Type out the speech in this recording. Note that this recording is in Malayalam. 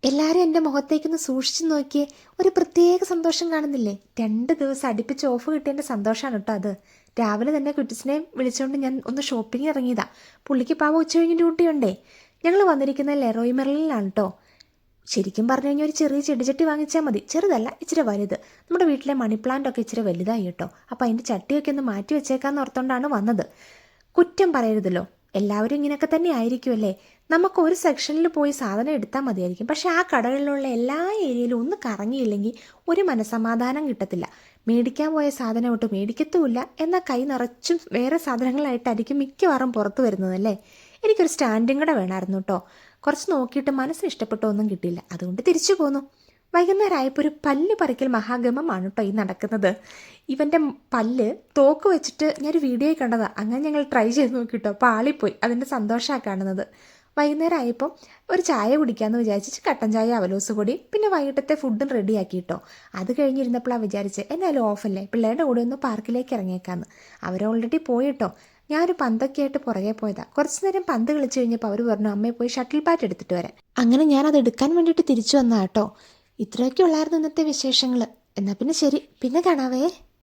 എല്ലാവരും എൻ്റെ മുഖത്തേക്കൊന്ന് സൂക്ഷിച്ചു നോക്കിയേ, ഒരു പ്രത്യേക സന്തോഷം കാണുന്നില്ലേ? 2 ദിവസം അടുപ്പിച്ച് ഓഫ് കിട്ടിയതിൻ്റെ സന്തോഷമാണ് കേട്ടോ അത്. രാവിലെ തന്നെ കുട്ടിസിനെ വിളിച്ചുകൊണ്ട് ഞാൻ ഒന്ന് ഷോപ്പിംഗ് ഇറങ്ങിയതാ. പുള്ളിക്ക് പാവം ഉച്ച കഴിഞ്ഞ് ഡ്യൂട്ടി ഉണ്ടേ. ഞങ്ങൾ വന്നിരിക്കുന്നത് ലെറോയ് മെർലിനിലാണ് കേട്ടോ. ശരിക്കും പറഞ്ഞു കഴിഞ്ഞാൽ ഒരു ചെറിയ ചെടിച്ചട്ടി വാങ്ങിച്ചാൽ മതി. ചെറുതല്ല, ഇച്ചിരി വലുത്. നമ്മുടെ വീട്ടിലെ മണി പ്ലാന്റ് ഒക്കെ ഇച്ചിരി വലുതായി കേട്ടോ. അപ്പോൾ അതിൻ്റെ ചട്ടിയൊക്കെ ഒന്ന് മാറ്റി വെച്ചേക്കാന്ന് ഓർത്തുകൊണ്ടാണ് വന്നത്. കുറ്റം പറയരുതല്ലോ, എല്ലാവരും ഇങ്ങനെയൊക്കെ തന്നെ ആയിരിക്കുമല്ലേ. നമുക്ക് ഒരു സെക്ഷനിൽ പോയി സാധനം എടുത്താൽ മതിയായിരിക്കും, പക്ഷേ ആ കടകളിലുള്ള എല്ലാ ഏരിയയിലും ഒന്ന് കറങ്ങിയില്ലെങ്കിൽ ഒരു മനസമാധാനം കിട്ടത്തില്ല. മേടിക്കാൻ പോയ സാധനം ഒട്ട് മേടിക്കത്തുമില്ല, എന്നാൽ കൈ നിറച്ചും വേറെ സാധനങ്ങളായിട്ടായിരിക്കും മിക്കവാറും പുറത്ത് വരുന്നതല്ലേ. എനിക്കൊരു സ്റ്റാൻഡും കൂടെ വേണമായിരുന്നു കേട്ടോ. കുറച്ച് നോക്കിയിട്ട് മനസ്സിന് ഇഷ്ടപ്പെട്ടോ ഒന്നും കിട്ടിയില്ല, അതുകൊണ്ട് തിരിച്ചു പോന്നു. വൈകുന്നേരമായപ്പോൾ ഒരു പല്ല് പറിക്കൽ മഹാഗമമാണ് കേട്ടോ ഈ നടക്കുന്നത്. ഇവൻ്റെ പല്ല് തോക്ക് വെച്ചിട്ട് ഞാനൊരു വീഡിയോയിൽ കണ്ടതാണ്. അങ്ങനെ ഞങ്ങൾ ട്രൈ ചെയ്ത് നോക്കിട്ടോ, പാളിപ്പോയി. അതിൻ്റെ സന്തോഷമാണ് കാണുന്നത്. വൈകുന്നേരം ആയപ്പോൾ ഒരു ചായ കുടിക്കാമെന്ന് വിചാരിച്ച് കട്ടൻ ചായ അവലോസ് പൊടി, പിന്നെ വൈകിട്ടത്തെ ഫുഡും റെഡിയാക്കിയിട്ടോ. അത് കഴിഞ്ഞിരുന്നപ്പോഴാണ് വിചാരിച്ച് എന്നാലും ഓഫല്ലേ, പിള്ളേരുടെ കൂടെ ഒന്ന് പാർക്കിലേക്ക് ഇറങ്ങിയേക്കാന്ന്. അവർ ഓൾറെഡി പോയിട്ടോ. ഞാനൊരു പന്തൊക്കെ ആയിട്ട് പുറകെ പോയതാണ്. കുറച്ച് നേരം പന്ത് കളിച്ച് കഴിഞ്ഞപ്പോൾ അവർ പറഞ്ഞു അമ്മയെ പോയി ഷട്ടിൽ ബാറ്റ് എടുത്തിട്ട് വരാൻ. അങ്ങനെ ഞാനത് എടുക്കാൻ വേണ്ടിയിട്ട് തിരിച്ചു വന്നാ കേട്ടോ. ഇത്രയൊക്കെ ഉള്ളായിരുന്നു ഇന്നത്തെ വിശേഷങ്ങൾ. എന്നാൽ പിന്നെ ശരി, പിന്നെ കാണാവേ.